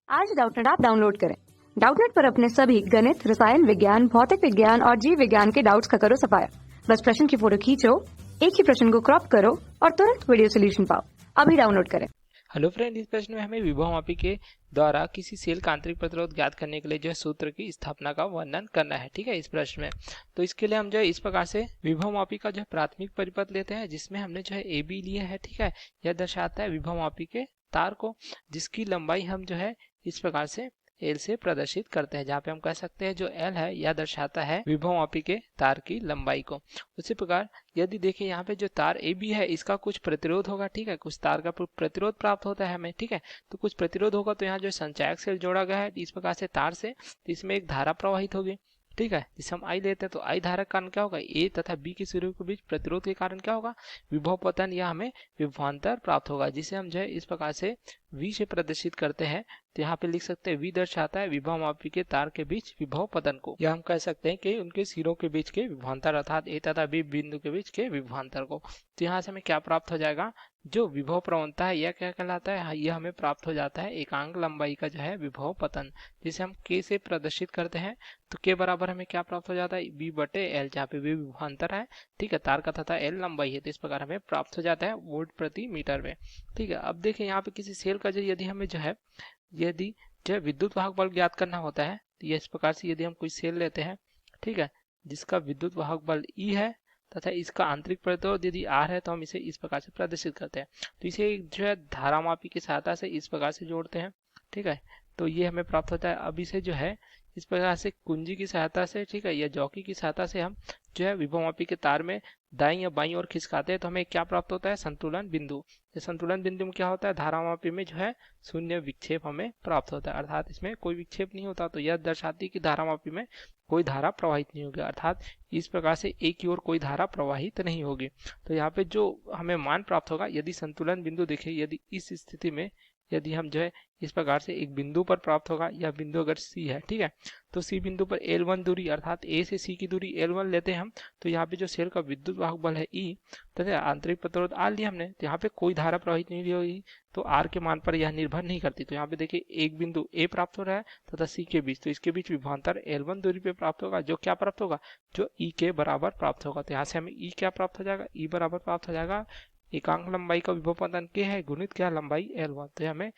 आज Doubtnut app download करें। Doubtnut पर अपने सभी गणित, रसायन विज्ञान, भौतिक विज्ञान और जीव विज्ञान के डाउट्स का करो सफाया। बस प्रश्न की फोटो खींचो, एक ही प्रश्न को क्रॉप करो और तुरंत वीडियो सोल्यूशन पाओ। अभी डाउनलोड करें। हेलो फ्रेंड, इस प्रश्न में हमें विभवमापी के द्वारा किसी सेल का आंतरिक प्रतिरोध ज्ञात करने के लिए जो है सूत्र की स्थापना का वर्णन करना है। ठीक है, इस प्रश्न में तो इसके लिए हम जो है इस प्रकार से विभवमापी का जो है प्राथमिक परिपथ लेते हैं, जिसमें हमने जो है ए बी लिया है। ठीक है, यह दर्शाता है विभवमापी के तार को, जिसकी लंबाई हम जो है इस प्रकार से एल से प्रदर्शित करते हैं, जहाँ पे हम कह सकते हैं जो एल है यह दर्शाता है विभवमापी के तार की लंबाई को। उसी प्रकार यदि देखें यहाँ पे जो तार ए बी है इसका कुछ प्रतिरोध होगा। ठीक है, कुछ तार का प्रतिरोध प्राप्त होता है हमें। ठीक है, तो कुछ प्रतिरोध होगा तो यहाँ जो संचायक सेल जोड़ा गया है इस प्रकार से तार से, तो इसमें एक धारा प्रवाहित होगी। ठीक है, जिसे हम आई लेते हैं, तो आई धारा के कारण क्या होगा, ए तथा बी के सिरों के बीच प्रतिरोध के कारण क्या होगा, विभव पतन या हमें विभवांतर प्राप्त होगा, जिसे हम जो है इस प्रकार से V से प्रदर्शित करते हैं। तो यहाँ पे लिख सकते हैं V दर्शाता है विभवमापी के तार के बीच विभव पतन को, या हम कह सकते हैं कि उनके सिरों के बीच के विभवांतर अर्थात A तथा B बिंदु के बीच के विभवांतर को। तो यहाँ से हमें क्या प्राप्त हो जाएगा, जो विभव प्रवणता है यह क्या कहलाता है, यह हमें प्राप्त हो जाता है एकांक लंबाई का जो है विभव पतन, जिसे हम K से प्रदर्शित करते हैं। तो K बराबर हमें क्या प्राप्त हो जाता है, B बटे L, जहाँ पे B विभवांतर है। ठीक है, तार का तथा L लंबाई है, तो इस प्रकार हमें प्राप्त हो जाता है वोल्ट प्रति मीटर में। ठीक है, अब देखें यहाँ पे किसी सेल का जो यदि हमें जो है विद्युत वाहक बल ज्ञात करना होता है, तो ये इस प्रकार से यदि हम कोई सेल लेते हैं, ठीक है, जिसका विद्युत वाहक बल E है तथा इसका आंतरिक प्रतिरोध यदि R है, तो हम इसे इस प्रकार से प्रदर्शित करते हैं। तो इसे जो है धारामापी की सहायता से इस प्रकार से जोड़ते हैं। ठीक है, तो ये हमें प्राप्त होता है। अब इसे जो है इस प्रकार से कुंजी की सहायता से, ठीक है, या जॉकी की सहायता से हम जो है विभवमापी के तार में दाईं या बाईं ओर खिसकाते हैं, तो हमें क्या प्राप्त होता है, संतुलन बिंदु। संतुलन बिंदु में क्या होता है, धारामापी में जो है शून्य विक्षेप हमें प्राप्त होता है, अर्थात इसमें कोई विक्षेप नहीं होता। तो यह दर्शाती है कि धारामापी में कोई धारा प्रवाहित नहीं होगी, अर्थात इस प्रकार से एक की ओर कोई धारा प्रवाहित नहीं होगी। तो यहाँ पे जो हमें मान प्राप्त होगा, यदि संतुलन बिंदु देखिए, यदि इस स्थिति में यदि हम जो है इस प्रकार से एक बिंदु पर प्राप्त होगा, यह बिंदु अगर C है, ठीक है, तो C बिंदु पर L1 दूरी अर्थात A से C की दूरी L1 लेते हैं हम, तो यहाँ पे जो सेल का विद्युत वाहक बल है E तथा आंतरिक प्रतिरोध R लिया हमने, तो यहाँ पे कोई धारा प्रवाहित नहीं होगी, तो R के मान पर यह निर्भर नहीं करती। तो यहाँ पे देखिए एक बिंदु A प्राप्त हो रहा है तथा C के बीच, तो इसके बीच विभवांतर L1 दूरी पे प्राप्त होगा, जो क्या प्राप्त होगा, जो E के बराबर प्राप्त होगा। तो यहाँ से हमें E क्या प्राप्त हो जाएगा, E बराबर प्राप्त हो जाएगा एकांक लंबाई का विभव पतन K है गुणित क्या लंबाई L1, तो हमें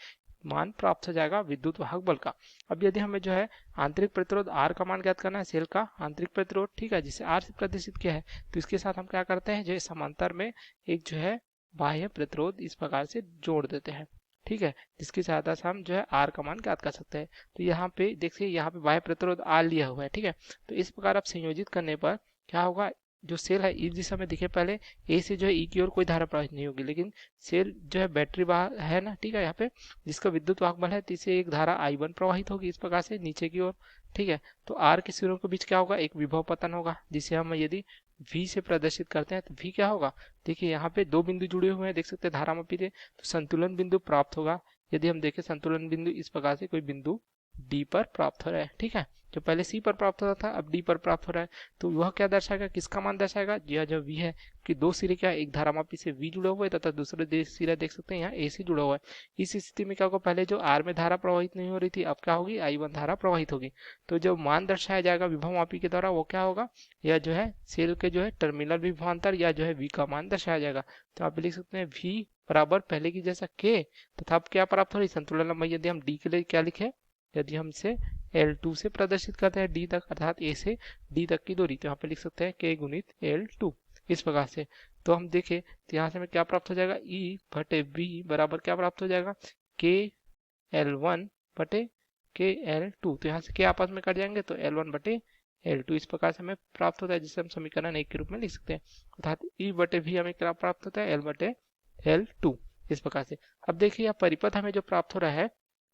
मान प्राप्त हो जाएगा विद्युत वाहक बल का। अब यदि हमें जो है आंतरिक प्रतिरोध R का मान ज्ञात करना है, सेल का आंतरिक प्रतिरोध, ठीक है, जिसे R से प्रदर्शित किया है, तो इसके साथ हम क्या करते हैं, जो समांतर में एक जो है बाह्य प्रतिरोध इस प्रकार से जोड़ देते हैं। ठीक है, जिसकी सहायता से हम जो है R का मान ज्ञात कर सकते हैं। तो यहाँ पे देखिए, यहाँ पे बाह्य प्रतिरोध R लिया हुआ है। ठीक है, तो इस प्रकार आप संयोजित करने पर क्या होगा, जो सेल है इस दिशा में दिखे, पहले ए से जो है ई की ओर कोई धारा प्रवाहित नहीं होगी, लेकिन सेल जो है बैटरी वाहक है ना, ठीक है, यहाँ पे जिसका विद्युत वाहक बल है, तो इसे एक धारा I1 प्रवाहित होगी इस प्रकार से नीचे की ओर। ठीक है, तो R के सिरों के बीच क्या होगा, एक विभव पतन होगा, जिसे हम यदि V से प्रदर्शित करते हैं, तो V क्या होगा, देखिए यहाँ पे दो बिंदु जुड़े हुए हैं, देख सकते हैं धारामापी से, तो संतुलन बिंदु प्राप्त होगा। यदि हम देखें संतुलन बिंदु इस प्रकार से कोई बिंदु D पर प्राप्त हो रहा है। ठीक है, जो पहले C पर प्राप्त होता था अब D पर प्राप्त हो रहा है, तो वह क्या दर्शाएगा, किसका मान दर्शाएगा, यह जो V है कि दो सिरे क्या, एक धारामापी से V जुड़ा हुआ है तथा दूसरे सिरा देख सकते हैं यहाँ AC जुड़ा हुआ है। इस स्थिति में क्या होगा, पहले जो R में धारा प्रवाहित नहीं हो रही थी, अब क्या होगी, I1 धारा प्रवाहित होगी। तो जो मान दर्शाया जाएगा विभवमापी के द्वारा वो क्या होगा, यह जो है सेल के जो है टर्मिनल विभवांतर या जो है V का मान दर्शाया जाएगा। तो आप लिख सकते हैं V बराबर पहले की जैसा K तथा अब क्या प्राप्त हो रही, संतुलन लंबाई। यदि हम D के लिए क्या लिखे, यदि हम इसे L2 से प्रदर्शित करते हैं D तक, अर्थात A से D तक की दूरी, तो यहाँ पे लिख सकते हैं K गुणित L2 इस प्रकार से। तो हम देखें तो यहाँ से हमें क्या प्राप्त हो जाएगा, E बटे B बराबर क्या प्राप्त हो जाएगा, K L1 बटे K L2। तो यहाँ से K आपस में कट जाएंगे, तो L1 बटे L2 इस प्रकार से हमें प्राप्त होता है, जिसे हम समीकरण 1 के रूप में लिख सकते हैं, अर्थात E बटे V हमें क्या प्राप्त होता है, L बटे L2 इस प्रकार से। अब देखिए यह परिपथ हमें जो प्राप्त हो रहा है,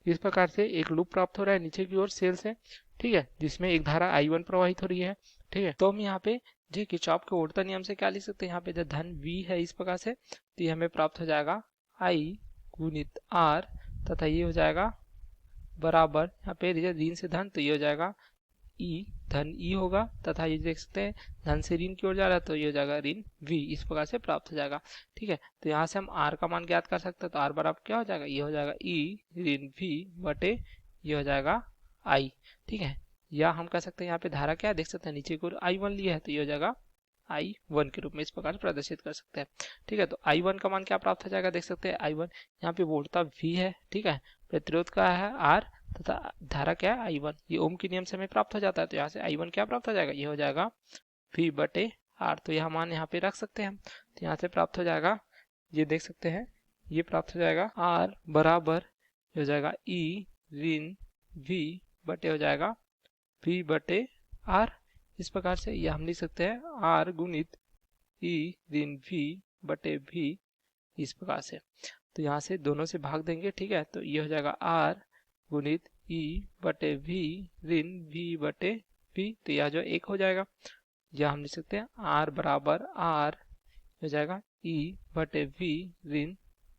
इस प्रकार से एक लूप प्राप्त हो रहा है नीचे की ओर सेल से, ठीक है, जिसमें एक धारा I1 प्रवाहित हो रही है। ठीक है, तो हम यहाँ पे जो किरचॉफ के वोल्टा नियम से क्या लिख सकते हैं, यहाँ पे जो धन V है इस प्रकार से, तो ये हमें प्राप्त हो जाएगा I गुणित R तथा ये हो जाएगा बराबर, यहाँ पे ऋण से धन, तो ये हो जाएगा ई धन ई होगा तथा ये देख सकते हैं धन से ऋण की ओर जा रहा है, तो ये हो जाएगा ऋण V इस प्रकार से प्राप्त हो जाएगा। ठीक है, तो यहाँ से हम R का मान ज्ञात कर सकते हैं, तो R बराबर क्या हो जाएगा, ये हो जाएगा E ऋण V बटे ये हो जाएगा I, ठीक है। या हम कह सकते हैं यहाँ पे धारा क्या है, देख सकते हैं नीचे की ओर I1 लिया है, तो ये हो जाएगा I1 के रूप में इस प्रकार प्रदर्शित कर सकते हैं, ठीक है। तो I1 का मान क्या प्राप्त हो जाएगा, देख सकते हैं I1 यहाँ पे वोल्टता V है, ठीक है, प्रतिरोध का है R तथा धारा क्या है I1, ये ओम के नियम से हमें प्राप्त हो जाता है। तो यहाँ से I1 क्या प्राप्त हो जाएगा, ये हो जाएगा V बटे R, तो यह मान यहाँ पे रख सकते हैं हम। तो यहाँ से प्राप्त हो जाएगा, ये देख सकते हैं, ये प्राप्त हो जाएगा R बराबर हो जाएगा E ऋण V बटे हो जाएगा V बटे R। इस प्रकार से यह हम लिख सकते हैं R गुणित E ऋण V बटे V, इस प्रकार से। तो यहाँ से दोनों से भाग देंगे, ठीक है। तो ये हो जाएगा R गुणित E बटे V ऋण V बटे V, तो यह जो एक हो जाएगा, यह हम लिख सकते हैं R बराबर R हो जाएगा E बटे V ऋण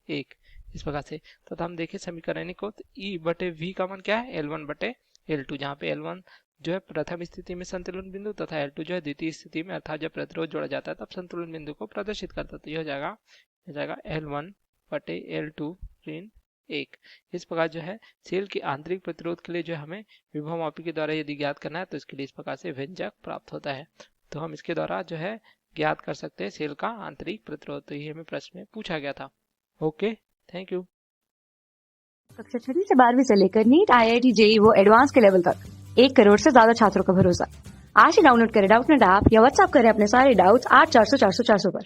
1, इस प्रकार से। तथा हम देखें समीकरण को, तो E बटे V का मान क्या है, L1 बटे L2, जहाँ पे L1 जो है प्रथम स्थिति में संतुलन बिंदु तथा L2 जो है द्वितीय स्थिति में, अर्थात जब प्रतिरोध जोड़ा जाता है तब संतुलन बिंदु को प्रदर्शित करता है। तो यह हो जाएगा L1 बटे L2 ऋण 1। इस प्रकार जो है सेल के आंतरिक प्रतिरोध के लिए जो हमें विभवमापी के द्वारा यदि ज्ञात करना है, तो इसके लिए इस प्रकार से व्यंजक प्राप्त होता है। तो हम इसके द्वारा जो है ज्ञात कर सकते हैं सेल का आंतरिक प्रतिरोध। तो ये हमें प्रश्न में पूछा गया था। Okay, thank you. कक्षा 6 से 12वीं से लेकर नीट, IIT, JEE वो एडवांस के लेवल तक 1 करोड़ से ज्यादा छात्रों का भरोसा। आज ही डाउनलोड करें डाउटनेट ऐप या व्हाट्सएप करें अपने सारे डाउट्स 8400 400 400 पर।